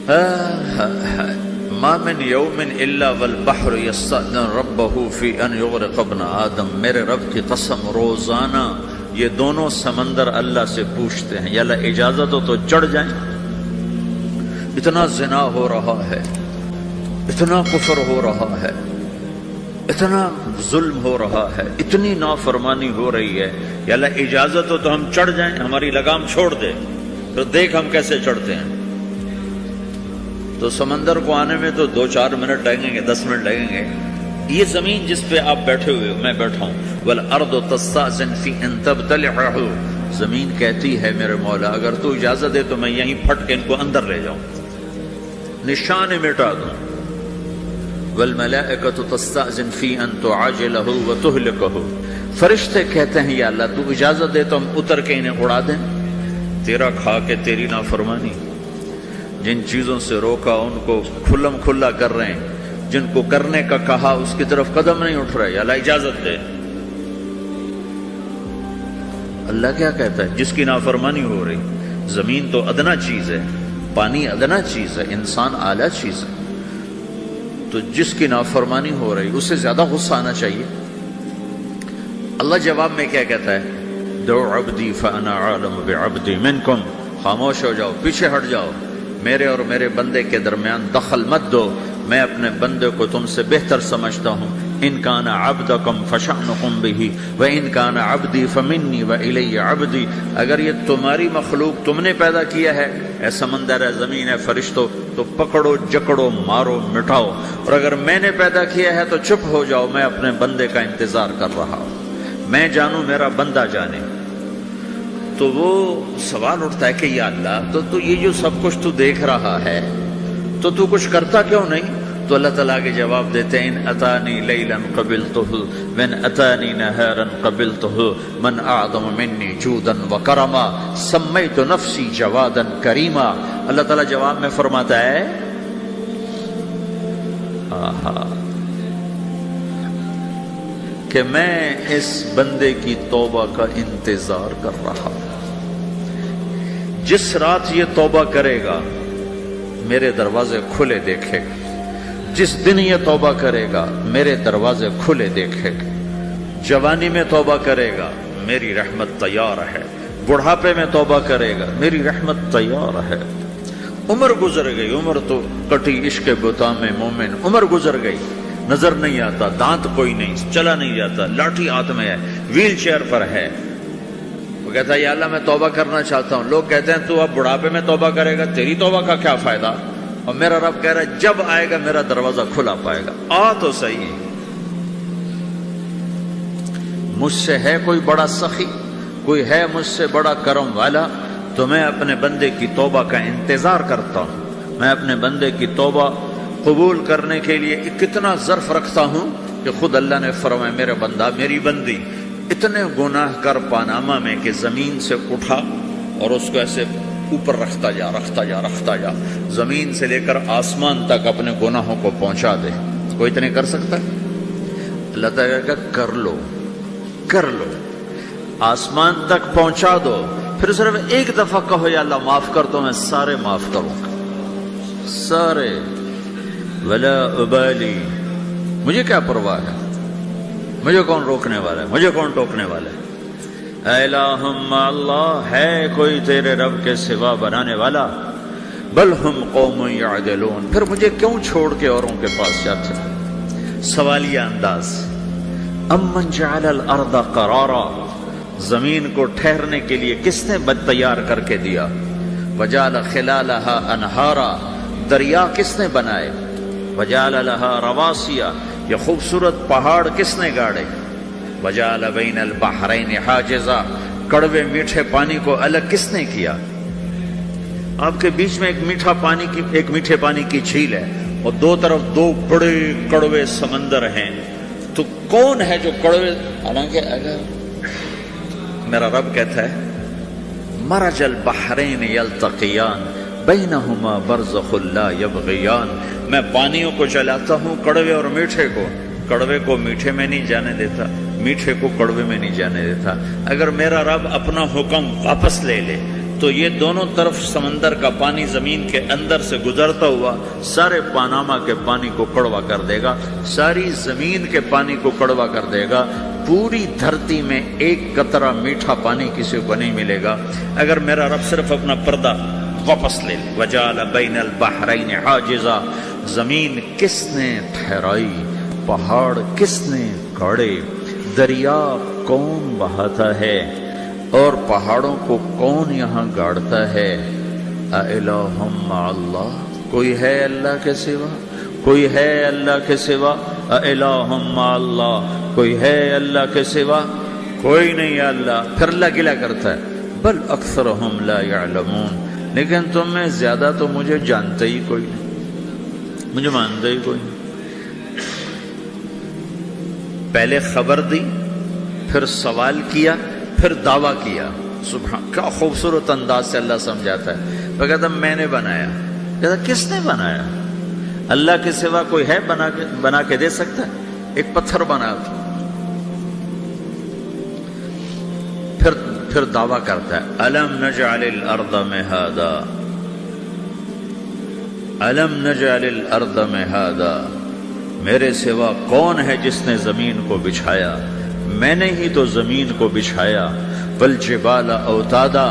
ما من یوم الا والبحر یستأذن ربہ فی ان یغرق ابن آدم، میرے رب کی قسم روزانہ یہ دونوں سمندر اللہ سے پوچھتے ہیں یا اللہ اجازت ہو تو چڑھ جائیں۔ اتنا زنا ہو رہا ہے، اتنا کفر ہو رہا ہے، اتنا ظلم ہو رہا ہے، اتنی نافرمانی ہو رہی ہے، یا اللہ اجازت ہو تو ہم چڑھ جائیں، ہماری لگام چھوڑ دے، پھر دیکھ ہم کیسے چڑھتے ہیں۔ تو سمندر کو آنے میں تو 2-4 منٹ لگیں گے، 10 منٹ لگیں گے۔ یہ زمین جس پہ آپ بیٹھے ہوئے میں بیٹھا ہوں، وَالْأَرْضُ تَسْتَأْذِنُ فِي أَن تَبْتَلِعَهُ، زمین کہتی ہے میرے مولا اگر تو اجازت دے تو میں یہیں پھٹ کے ان کو اندر لے جاؤں، نشان مٹا دوں۔ وَالْمَلَائِكَةُ تَسْتَأْذِنُ فِي أَن تُعَاجِلَهُ وَتُهْلِكَهُ، فرشتے کہتے ہیں یا اللہ تو اجازت دے تو ہم اتر کے انہیں اڑا دیں، تیرا کھا کے تیری نافرمانی۔ جن چیزوں سے روکا ان کو کھلم کھلا کر رہے ہیں، جن کو کرنے کا کہا اس کی طرف قدم نہیں اٹھ رہے، یا اللہ اجازت دے۔ اللہ کیا کہتا ہے؟ جس کی نافرمانی ہو رہی، زمین تو ادنا چیز ہے، پانی ادنا چیز ہے، انسان اعلیٰ چیز ہے، تو جس کی نافرمانی ہو رہی اسے زیادہ غصہ آنا چاہیے۔ اللہ جواب میں کیا کہتا ہے؟ دعو عبدی فانا عالم بعبدی منکم، خاموش ہو جاؤ، پیچھے ہٹ جاؤ، میرے اور میرے بندے کے درمیان دخل مت دو، میں اپنے بندے کو تم سے بہتر سمجھتا ہوں۔ ان کان عبدکم فشأنکم بہ وان کان عبدی فمنی والی عبدی، اگر یہ تمہاری مخلوق تم نے پیدا کیا ہے، اے سمندر ہے، زمین ہے، فرشتوں، تو پکڑو جکڑو مارو مٹاؤ، اور اگر میں نے پیدا کیا ہے تو چپ ہو جاؤ، میں اپنے بندے کا انتظار کر رہا ہوں، میں جانوں میرا بندہ جانے۔ تو وہ سوال اٹھتا ہے کہ یا اللہ تو یہ جو سب کچھ تو دیکھ رہا ہے تو کچھ کرتا کیوں نہیں؟ تو اللہ تعالیٰ کے جواب دیتے ہیں، ان اتانی لیلا قبلتہ من اتانی نہارا قبلتہ من اعظم منی جودا وکرما سمیت نفسی جوادا کریما۔ اللہ تعالیٰ جواب میں فرماتا ہے کہ میں اس بندے کی توبہ کا انتظار کر رہا ہوں، جس رات یہ توبہ کرے گا میرے دروازے کھلے دیکھے گا، جس دن یہ توبہ کرے گا میرے دروازے کھلے دیکھے گا، جوانی میں توبہ کرے گا میری رحمت تیار ہے، بڑھاپے میں توبہ کرے گا میری رحمت تیار ہے۔ عمر گزر گئی، عمر تو کٹی عشق بتا میں مومن، عمر گزر گئی، نظر نہیں آتا، دانت کوئی نہیں، چلا نہیں جاتا، لاٹھی ہاتھ میں ہے، ویل چیئر پر ہے۔ وہ کہتا ہے یا اللہ میں توبہ کرنا چاہتا ہوں۔ لوگ کہتے ہیں تو اب بڑھاپے میں توبہ کرے گا، تیری توبہ کا کیا فائدہ؟ اور میرا رب کہہ رہا ہے جب آئے گا میرا دروازہ کھلا پائے گا، آ تو صحیح۔ مجھ سے ہے کوئی بڑا سخی، کوئی ہے مجھ سے بڑا کرم والا، تو میں اپنے بندے کی توبہ کا انتظار کرتا ہوں، میں اپنے بندے کی توبہ قبول کرنے کے لیے کتنا ظرف رکھتا ہوں کہ خود اللہ نے فرمایا میرے بندہ میری بندی اتنے گناہ کر پاناما میں کہ زمین سے اٹھا اور اس کو ایسے اوپر رکھتا جا رکھتا جا رکھتا جا، زمین سے لے کر آسمان تک اپنے گناہوں کو پہنچا دے۔ کوئی اتنے کر سکتا ہے؟ اللہ تعالیٰ کا کر لو کر لو، آسمان تک پہنچا دو، پھر صرف ایک دفعہ کہو یا اللہ معاف کر دو، میں سارے معاف کروں گا، سارے، ولا ابالی، مجھے کیا پرواہ ہے، مجھے کون روکنے والا ہے، مجھے کون ٹوکنے والا ہے۔ اے الہم اللہ، ہے کوئی تیرے رب کے سوا بنانے والا؟ بل ہم قوم یعدلون، پھر مجھے کیوں چھوڑ کے اوروں کے پاس جاتے ہیں؟ سوالیہ انداز۔ امن جعل الارض قرارا، زمین کو ٹھہرنے کے لیے کس نے تیار کر کے دیا؟ وجعل خلالہا انہارا، دریا کس نے بنائے؟ وجعل لها رواسیا، یہ خوبصورت پہاڑ کس نے گاڑے؟ وجعل بین البحرین حاجزا، کڑوے میٹھے پانی کو الگ کس نے کیا؟ آپ کے بیچ میں ایک میٹھے پانی کی جھیل ہے اور دو طرف دو بڑے کڑوے سمندر ہیں، تو کون ہے جو کڑوے؟ حالانکہ اگر میرا رب کہتا ہے مرج البحرین یلتقیان بینہما برزخ لا یبغیان، میں پانیوں کو چلاتا ہوں، کڑوے اور میٹھے کو، کڑوے کو میٹھے میں نہیں جانے دیتا، میٹھے کو کڑوے میں نہیں جانے دیتا۔ اگر میرا رب اپنا حکم واپس لے لے تو یہ دونوں طرف سمندر کا پانی زمین کے اندر سے گزرتا ہوا سارے پاناما کے پانی کو کڑوا کر دے گا، ساری زمین کے پانی کو کڑوا کر دے گا، پوری دھرتی میں ایک قطرہ میٹھا پانی کسی کو نہیں ملے گا اگر میرا رب صرف اپنا پردہ واپس لے لے۔ وَجَعَلَ بَيْنَ الْبَحْرَيْنِ حَاجِزًا، زمین کس نے ٹھہرائی، پہاڑ کس نے گاڑے، دریا کون بہاتا ہے اور پہاڑوں کو کون یہاں گاڑتا ہے؟ اَإِلَٰهٌ مَّعَ اللَّهِ، کوئی ہے اللہ کے سوا؟ کوئی ہے اللہ کے سوا؟ اِلَٰهٌ مَّعَ اللَّهِ، کوئی ہے اللہ کے سوا؟ کوئی نہیں ہے اللہ۔ پھر اللہ گلہ کرتا ہے بل اکثرہم لا یعلمون، لیکن تم میں زیادہ تو مجھے جانتے ہی کوئی نہیں، مجھے مانتے ہی کوئی نہیں۔ پہلے خبر دی، پھر سوال کیا، پھر دعویٰ کیا۔ سبحان، کیا خوبصورت انداز سے اللہ سمجھاتا ہے۔ وہ کہتا میں نے بنایا، کہتا کس نے بنایا؟ اللہ کے سوا کوئی ہے بنا کے دے سکتا ہے؟ ایک پتھر بنا تھا۔ پھر دعویٰ کرتا ہے الم نجعل الارض مہادا، الم نجعل الارض مہادا، میرے سوا کون ہے جس نے زمین کو بچھایا؟ میں نے ہی تو زمین کو بچھایا۔ والجبال اوتادا،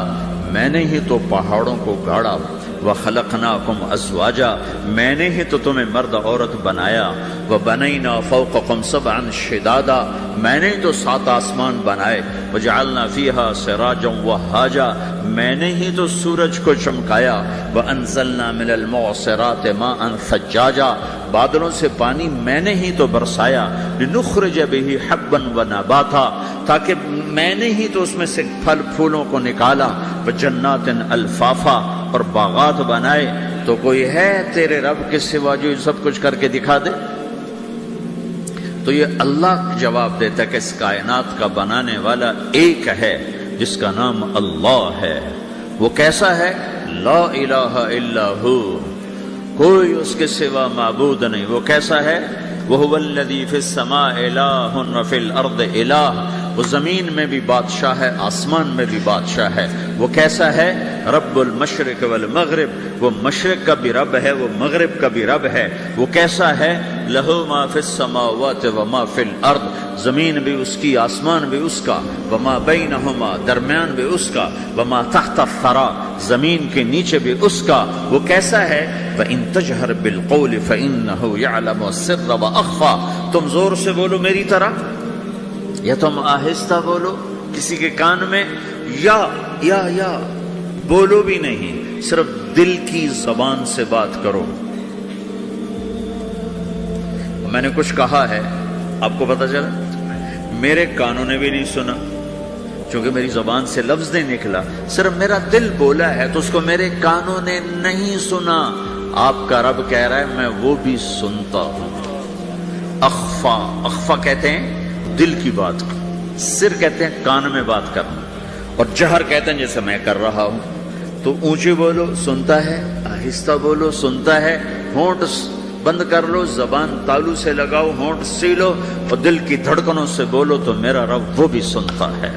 میں نے ہی تو پہاڑوں کو گاڑا۔ وخلقناکم ازواجا، میں نے ہی تو تمہیں مرد عورت بنایا۔ وبنینا فوقکم سبعا شدادا، میں نے ہی تو 7 آسمان بنائے۔ وجعلنا فیہا سراجا وہاجا، میں نے ہی تو سورج کو چمکایا۔ وانزلنا من المعصرات ماء ثجاجا، بادلوں سے پانی میں نے ہی تو برسایا۔ لنخرج به حبا ونباتا، تاکہ میں نے ہی تو اس میں سے پھل پھولوں کو نکالا۔ وجنات الفافا، اور باغات بنائے۔ تو کوئی ہے تیرے رب کے سوا جو سب کچھ کر کے دکھا دے؟ تو یہ اللہ جواب دیتا ہے کہ اس کائنات کا بنانے والا ایک ہے جس کا نام اللہ ہے۔ وہ کیسا ہے؟ لا الہ الا ہو، کوئی اس کے سوا معبود نہیں۔ وہ کیسا ہے؟ وَهُوَ الَّذِي فِي السَّمَاءِ إِلَٰهٌ وَفِي الْأَرْضِ إِلَٰهٌ، وہ زمین میں بھی بادشاہ ہے، آسمان میں بھی بادشاہ ہے۔ وہ کیسا ہے؟ رب المشرق والمغرب، وہ مشرق کا بھی رب ہے، وہ مغرب کا بھی رب ہے۔ وہ کیسا ہے؟ لَهُ مَا فِي السَّمَاوَاتِ وَمَا فِي الْأَرْضِ، زمین بھی اس کی، آسمان بھی اس کا۔ وَمَا بَيْنَهُمَا، درمیان بھی اس کا۔ وَمَا تَحْتَ الثَّرَىٰ، زمین کے نیچے بھی اس کا۔ وہ کیسا ہے؟ وَإِن تَجْهَرْ بِالْقَوْلِ فَإِنَّهُ يَعْلَمُ السِّرَّ وَأَخْفَىٰ، تم زور سے بولو میری طرح، یا تم آہستہ بولو کسی کے کان میں، یا بولو بھی نہیں، صرف دل کی زبان سے بات کرو۔ میں نے کچھ کہا ہے، آپ کو پتہ چلا، میرے کانوں نے بھی نہیں سنا چونکہ میری زبان سے لفظ نہیں نکلا، صرف میرا دل بولا ہے تو اس کو میرے کانوں نے نہیں سنا۔ آپ کا رب کہہ رہا ہے میں وہ بھی سنتا ہوں۔ اخفا، اخفا کہتے ہیں دل کی بات کو، سر کہتے ہیں کان میں بات کرنا، اور جہر کہتے ہیں جیسے میں کر رہا ہوں۔ تو اونچی بولو سنتا ہے، آہستہ بولو سنتا ہے، ہونٹ بند کر لو، زبان تالو سے لگاؤ، ہونٹ سیلو اور دل کی دھڑکنوں سے بولو تو میرا رب وہ بھی سنتا ہے۔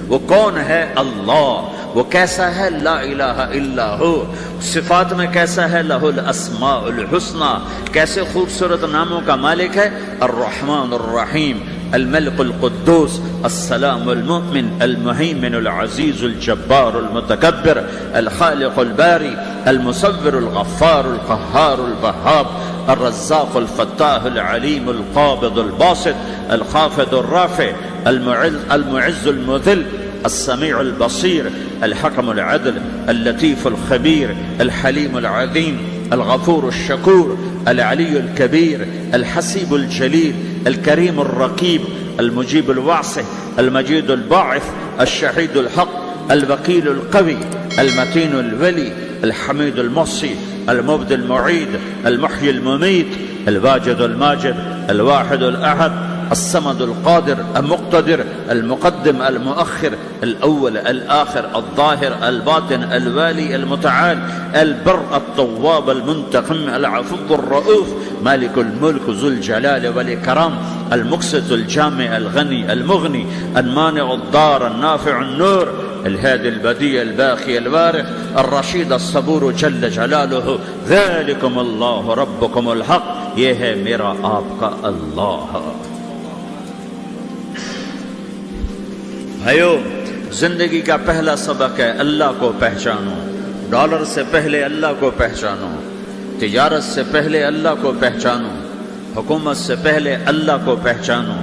وہ کون ہے؟ اللہ۔ وہ کیسا ہے؟ لا الہ الا ہو۔ صفات میں کیسا ہے؟ لہ الاسماء الحسنی، کیسے خوبصورت ناموں کا مالک ہے؟ الرحمن الرحیم، الملك القدوس، السلام المؤمن، المهيمن العزيز الجبار المتكبر، الخالق الباري، المصور الغفار القهار الوهاب، الرزاق الفتاح العليم القابض الباسط، الخافض الرافع، المعز المذل، السميع البصير، الحكم العدل، اللطيف الخبير، الحليم العظيم، الغفور الشكور، العلي الكبير، الحسيب الجليل، الكريم الرقيب، المجيب الواسع، المجيد الباعث، الشهيد الحق، الوكيل القوي، المتين الولي، الحميد المحصي، المبدي المعيد، المحيي المميت، الواجد الماجد، الواحد الأحد، الصمد القادر المقتدر، المقدم المؤخر، الأول الآخر، الظاهر الباطن، الوالي المتعال، البر التواب المنتقم، العفو الرؤوف، مالك الملك ذو الجلال والإكرام، المقسط الجامع الغني المغني، المانع الضار النافع النور، الهادي البديع الباقي الوارث الرشيد الصبور جل جلالہ ذلكم اللہ ربكم الحق، یہ ہے میرا آپ کا اللہ۔ بھائیو، زندگی کا پہلا سبق ہے اللہ کو پہچانو۔ ڈالر سے پہلے اللہ کو پہچانو، تجارت سے پہلے اللہ کو پہچانو، حکومت سے پہلے اللہ کو پہچانو،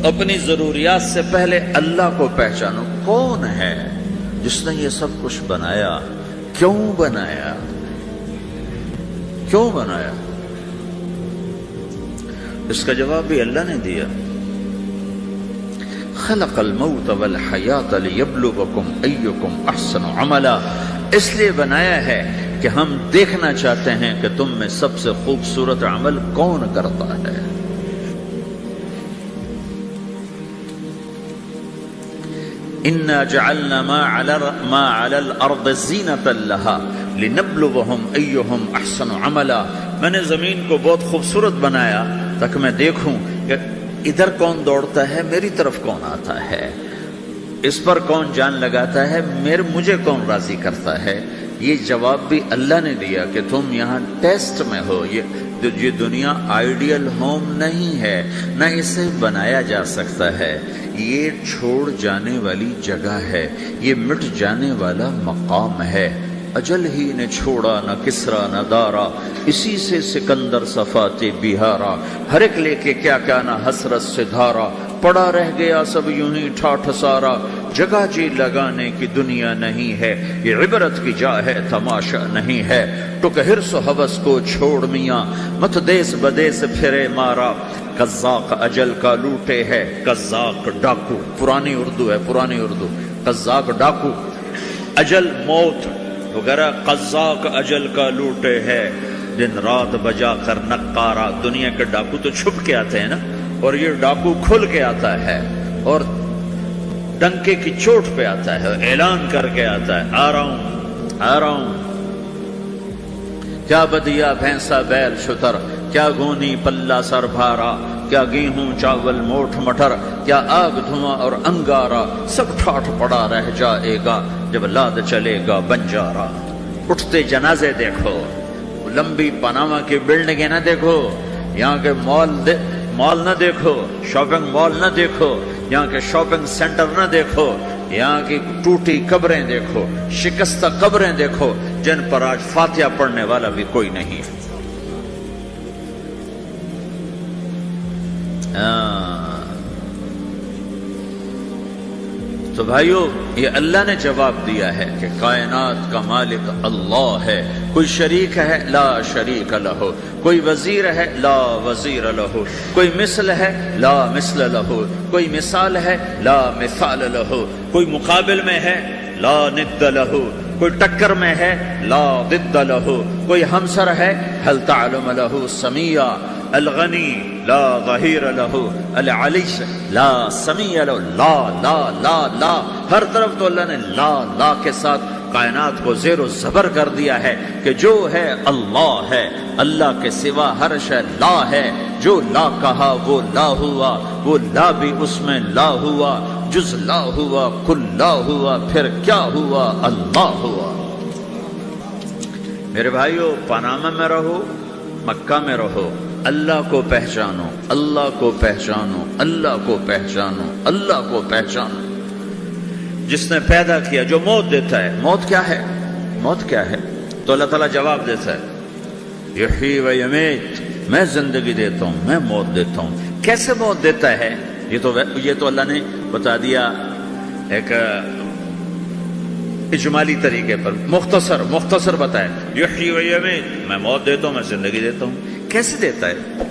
اپنی ضروریات سے پہلے اللہ کو پہچانو۔ کون ہے جس نے یہ سب کچھ بنایا؟ کیوں بنایا؟ کیوں بنایا؟ اس کا جواب بھی اللہ نے دیا۔ خلق الموت والحیات لیبلوکم ایکم احسن عملا، اس لیے بنایا ہے کہ ہم دیکھنا چاہتے ہیں کہ تم میں سب سے خوبصورت عمل کون کرتا ہے۔ انا جعلنا ما علی الارض زینۃ لها لنبلوہم ایہم احسن عملا، میں نے زمین کو بہت خوبصورت بنایا تاکہ میں دیکھوں کہ ادھر کون دوڑتا ہے، میری طرف کون آتا ہے، اس پر کون جان لگاتا ہے، مجھے کون راضی کرتا ہے۔ یہ جواب بھی اللہ نے دیا کہ تم یہاں ٹیسٹ میں ہو۔ یہ دنیا آئیڈیل ہوم نہیں ہے، نہ اسے بنایا جا سکتا ہے، یہ چھوڑ جانے والی جگہ ہے، یہ مٹ جانے والا مقام ہے۔ اجل ہی نے چھوڑا نہ کسرا نہ دارا، اسی سے سکندر صفات بہارا، ہر ایک لے کے کیا کیا نہ حسرت سے دھارا، پڑا رہ گیا سب یوں ہی ٹھاٹھ سارا، جگہ جی لگانے کی دنیا نہیں ہے، یہ عبرت کی جا ہے تماشا نہیں ہے، ٹک حرص و حوث کو چھوڑ میاں، مت دیس بدیس پھرے مارا، قزاق اجل کا لوٹے ہے، قزاق ڈاکو، پرانی اردو ہے، پرانی اردو، قزاق ڈاکو، اجل موت وغیرہ، قزاق اجل کا لوٹے ہے، دن رات بجا کر نقارا۔ دنیا کے ڈاکو تو چھپ کے آتے ہیں نا، اور یہ ڈاکو کھل کے آتا ہے اور ڈنکے کی چوٹ پہ آتا ہے، اعلان کر کے آتا ہے، آ رہا ہوں آ رہا ہوں۔ کیا بدیا بھینسا بیل شتر، کیا گونی پلہ سر بھارا، کیا گیہوں چاول موٹھ مٹر، کیا آگ دھواں اور انگارا، سب ٹھاٹھ پڑا رہ جائے گا جب لاد چلے گا بنجارا۔ اٹھتے جنازے دیکھو، لمبی پاناما کی بلڈنگیں نہ دیکھو، یہاں کے مال نہ دیکھو، شاپنگ مال نہ دیکھو، یہاں کے شاپنگ سینٹر نہ دیکھو، یہاں کی ٹوٹی قبریں دیکھو، شکستہ قبریں دیکھو جن پر آج فاتحہ پڑھنے والا بھی کوئی نہیں ہے۔ تو بھائیو، یہ اللہ نے جواب دیا ہے کہ کائنات کا مالک اللہ ہے، کوئی شریک ہے لا شریک لہ، کوئی وزیر ہے لا وزیر لہ، کوئی مثل ہے لا مثل لہ، کوئی مثال ہے لا مثال لہ، کوئی مقابل میں ہے لا ند لہ، کوئی ٹکر میں ہے لا ضد لہ، کوئی ہمسر ہے هل تعلم لہ سمیع، الغنی لا ظہیر لہ، العلی لا سمیع لہ، لا لا لا لا، ہر طرف تو اللہ نے لا لا کے ساتھ کائنات کو زیر و زبر کر دیا ہے کہ جو ہے اللہ ہے، اللہ کے سوا ہر شے لا ہے، جو لا کہا وہ لا ہوا، وہ لا بھی اس میں لا ہوا، جز لا ہوا کل لا ہوا، پھر کیا ہوا؟ اللہ ہوا۔ میرے بھائیو، پاناما میں رہو، مکہ میں رہو، اللہ کو پہچانو، اللہ کو پہچانو، اللہ کو پہچانو، اللہ کو پہچانو۔ جس نے پیدا کیا، جو موت دیتا ہے، موت کیا ہے؟ موت کیا ہے؟ تو اللہ تعالیٰ جواب دیتا ہے، یحیی و یمیت، میں زندگی دیتا ہوں، میں موت دیتا ہوں۔ کیسے موت دیتا ہے؟ یہ تو اللہ نے بتا دیا ایک اجمالی طریقے پر، مختصر بتایا، یحیی و یمیت، میں موت دیتا ہوں، میں زندگی دیتا ہوں۔ کیسے دیتا ہے؟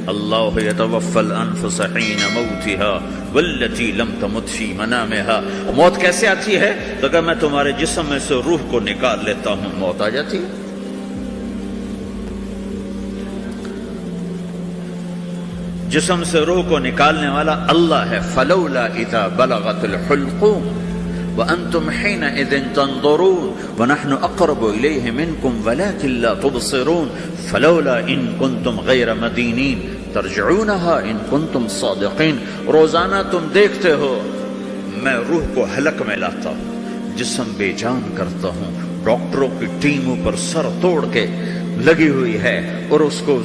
اللہ یتوفی الانفس حین موتها والتی لم تمت فی منامها۔ موت کیسے آتی ہے؟ تو کہ میں تمہارے جسم میں سے روح کو نکال لیتا ہوں، موت آ جاتی ہے۔ جسم سے روح کو نکالنے والا اللہ ہے۔ فلولا اذا بلغت الحلقوم وانتم حينئذ تنظرون ونحن اقرب اليه منكم ولكن لا تبصرون فلولا ان كنتم غير مدينين ترجعونها ان كنتم صادقين۔ روزانہ تم دیکھتے ہو میں روح کو حلق میں لاتا ہوں، جسم بے جان کرتا ہوں، ڈاکٹروں کی ٹیم اوپر سر توڑ کے لگی ہوئی ہے اور اس کو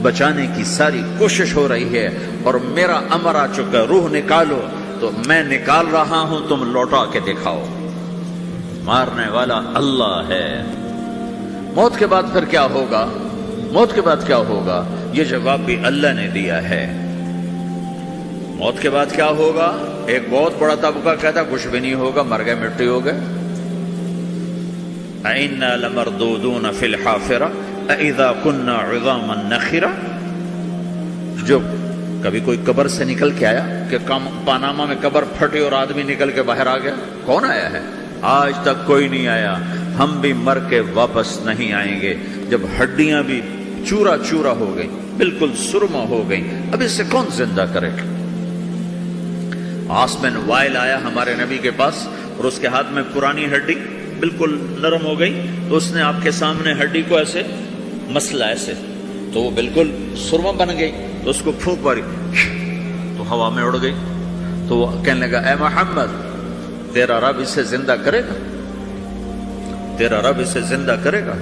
بچانے کی ساری کوشش ہو رہی ہے، اور میرا امر آ چکا، روح نکالو، تو میں نکال رہا ہوں، تم لوٹا کے دکھاؤ۔ مارنے والا اللہ ہے۔ موت کے بعد پھر کیا ہوگا؟ موت کے بعد کیا ہوگا؟ یہ جواب بھی اللہ نے دیا ہے۔ موت کے بعد کیا ہوگا؟ ایک بہت بڑا طبقہ کہتا کچھ بھی نہیں ہوگا، مر گئے، مٹی ہو گئے۔ اَإِنَّا لَمَرْدُودُونَ فِي الْحَافِرَةِ اَإِذَا كُنَّا عِظَامًا نَخِرَةً۔ جو کبھی کوئی قبر سے نکل کے آیا کہ پاناما میں قبر پھٹی اور آدمی نکل کے باہر آ گیا؟ کون آیا ہے؟ آج تک کوئی نہیں آیا۔ ہم بھی مر کے واپس نہیں آئیں گے۔ جب ہڈیاں بھی چورا چورا ہو گئی، بالکل سرما ہو گئی، اب اس سے کون زندہ کرے گا؟ عاص بن وائل آیا ہمارے نبی کے پاس اور اس کے ہاتھ میں پرانی ہڈی بالکل نرم ہو گئی، تو اس نے آپ کے سامنے ہڈی کو ایسے مسلا، ایسے، تو وہ بالکل سرما بن گئی، تو اس کو پھونک ماری تو ہوا میں اڑ گئی۔ تو وہ کہنے لگا اے محمد، تیرا رب اسے زندہ کرے گا؟ تیرا رب اسے زندہ کرے گا؟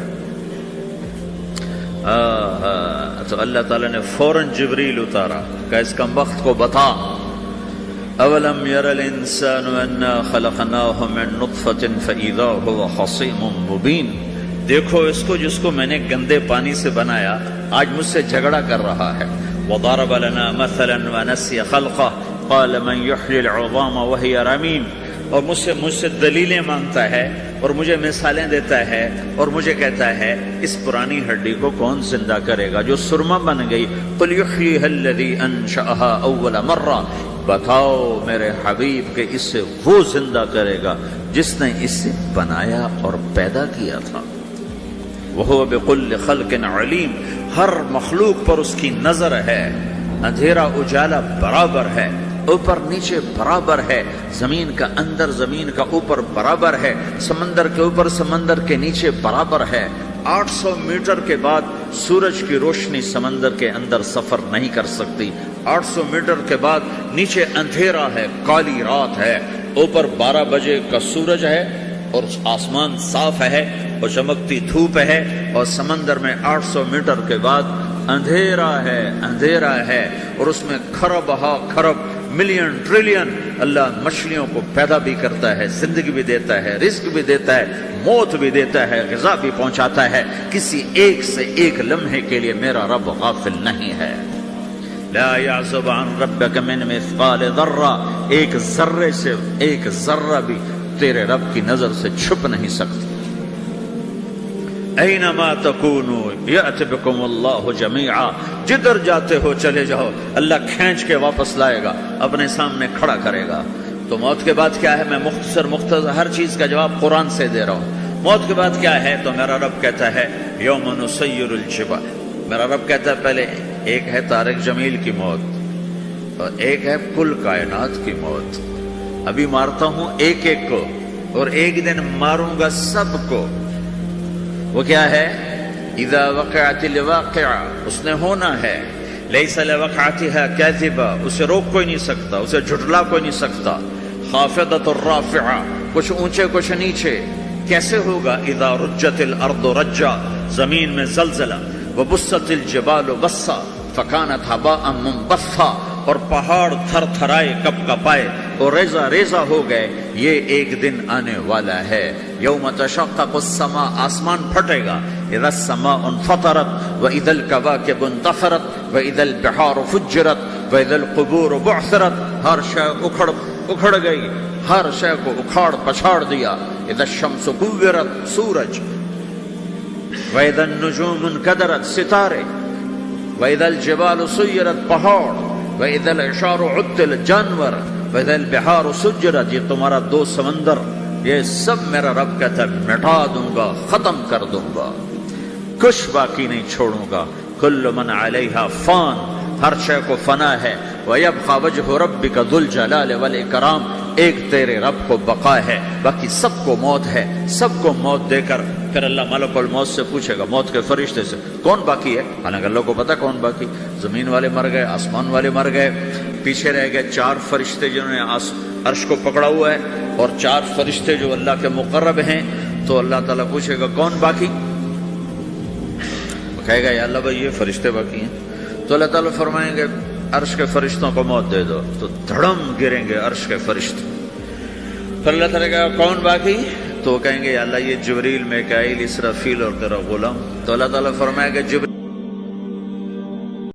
تو اللہ تعالیٰ نے فوراً جبریل اتارا کہ اس کا وقت کو بتا۔ اولم یر الانسان انا خلقناہ من نطفة فاذا هو خصیم مبین۔ دیکھو اس کو جس کو میں نے گندے پانی سے بنایا، آج مجھ سے جھگڑا کر رہا ہے۔ وضرب لنا مثلا ونسی خلقہ قال من یحیی العظام وہی رمیم۔ اور مجھ سے دلیلیں مانگتا ہے اور مجھے مثالیں دیتا ہے اور مجھے کہتا ہے اس پرانی ہڈی کو کون زندہ کرے گا جو سرما بن گئی؟ قل یحییھا الذی انشأھا اول مرہ۔ بتاؤ میرے حبیب کہ اس سے وہ زندہ کرے گا جس نے اسے بنایا اور پیدا کیا تھا۔ وہو بکل خلق علیم۔ ہر مخلوق پر اس کی نظر ہے، اندھیرا اجالا برابر ہے، اوپر نیچے برابر ہے، زمین کا اندر زمین کا اوپر برابر ہے، سمندر کے اوپر سمندر کے نیچے برابر ہے۔ 800 میٹر کے بعد سورج کی روشنی سمندر کے اندر سفر نہیں کر سکتی۔ 800 میٹر کے بعد نیچے اندھیرا ہے، کالی رات ہے، اوپر 12 بجے کا سورج ہے اور آسمان صاف ہے اور چمکتی دھوپ ہے، اور سمندر میں 800 میٹر کے بعد اندھیرا ہے اور اس میں کھرب ہا کھرب ملین ٹریلین اللہ مچھلیوں کو پیدا بھی کرتا ہے، زندگی بھی دیتا ہے، رزق بھی دیتا ہے، موت بھی دیتا ہے، غذا بھی پہنچاتا ہے۔ کسی ایک سے ایک لمحے کے لیے میرا رب غافل نہیں ہے۔ لا يعزب عن ربك من مثقال ذرہ، ایک ذرے سے ایک ذرہ بھی تیرے رب کی نظر سے چھپ نہیں سکتی۔ اینما تکونوا یأت بکم اللہ جمیعا، جدھر جاتے ہو چلے جاؤ، اللہ کھینچ کے واپس لائے گا، اپنے سامنے کھڑا کرے گا۔ تو موت کے بعد کیا ہے؟ میں مختصر ہر چیز کا جواب قرآن سے دے رہا ہوں۔ موت کے بعد کیا ہے؟ تو میرا رب کہتا ہے یوم نسیر الجبال۔ میرا رب کہتا ہے پہلے ایک ہے طارق جمیل کی موت اور ایک ہے کل کائنات کی موت۔ ابھی مارتا ہوں ایک ایک کو اور ایک دن ماروں گا سب کو۔ وہ کیا ہے؟ اذا وقعت الواقعہ، اس نے ہونا ہے۔ لیس لوقعتها کاذبہ، اسے روک کوئی نہیں سکتا، اسے جھٹلا کوئی نہیں سکتا۔ خافضۃ الرافعہ، کچھ اونچے کچھ نیچے۔ کیسے ہوگا؟ اذا رجت الارض رجا، زمین میں زلزلہ۔ وبست الجبال بسا فکانت ہباء منبثا، اور پہاڑ تھر تھرائے کپ کپائے اور ریزہ ریزہ ہو گئے۔ یہ ایک دن آنے والا ہے۔ یوم تشقق السماء، آسمان پھٹے گا۔ اذا السماء انفطرت واذا الكواكب انتثرت واذا البحار فجرت واذا القبور بعثرت، ہر شے اکھڑ گئی، ہر شے کو اکھاڑ پچھاڑ دیا۔ اذا الشمس كورت، سورج۔ واذا النجوم انكدرت، ستارے۔ واذا الجبال سيرت، پہاڑ۔ واذا العشار عطلت، جانور۔ واذا البحار سجرت، یہ تمہارا دو سمندر، یہ سب میرا رب کہتا ہے مٹا دوں گا، ختم کر دوں گا، کچھ باقی نہیں چھوڑوں گا۔ کل من علیہا فان، ہر شے کو فنا ہے۔ وَيَبْقَى وَجْهُ رَبِّكَ ذُو الْجَلَالِ وَالْإِكْرَامِ، ایک تیرے رب کو بقا ہے، باقی سب کو موت ہے۔ سب کو موت دے کر پھر اللہ ملک الموت سے پوچھے گا، موت کے فرشتے سے، کون باقی ہے؟ حالانکہ اللہ کو پتا کون باقی۔ زمین والے مر گئے، آسمان والے مر گئے، پیچھے رہ گئے 4 فرشتے جنہوں نے عرش کو پکڑا ہوا ہے اور 4 فرشتے جو اللہ کے مقرب ہیں، تو اللہ تعالیٰ پوچھے گا کون باقی؟ کہے گا یا اللہ بھائی یہ فرشتے باقی ہیں. تو اللہ تعالیٰ فرمائیں گے عرش کے فرشتوں کو موت دے دو، تو دھڑم گریں گے عرش کے فرشتے. پھر اللہ تعالیٰ کہے گا کون باقی؟ تو وہ کہیں گے یا اللہ یہ جبریل، میکائیل، اسرافیل اور تیرا غلام. تو اللہ تعالیٰ فرمائے گا جبریل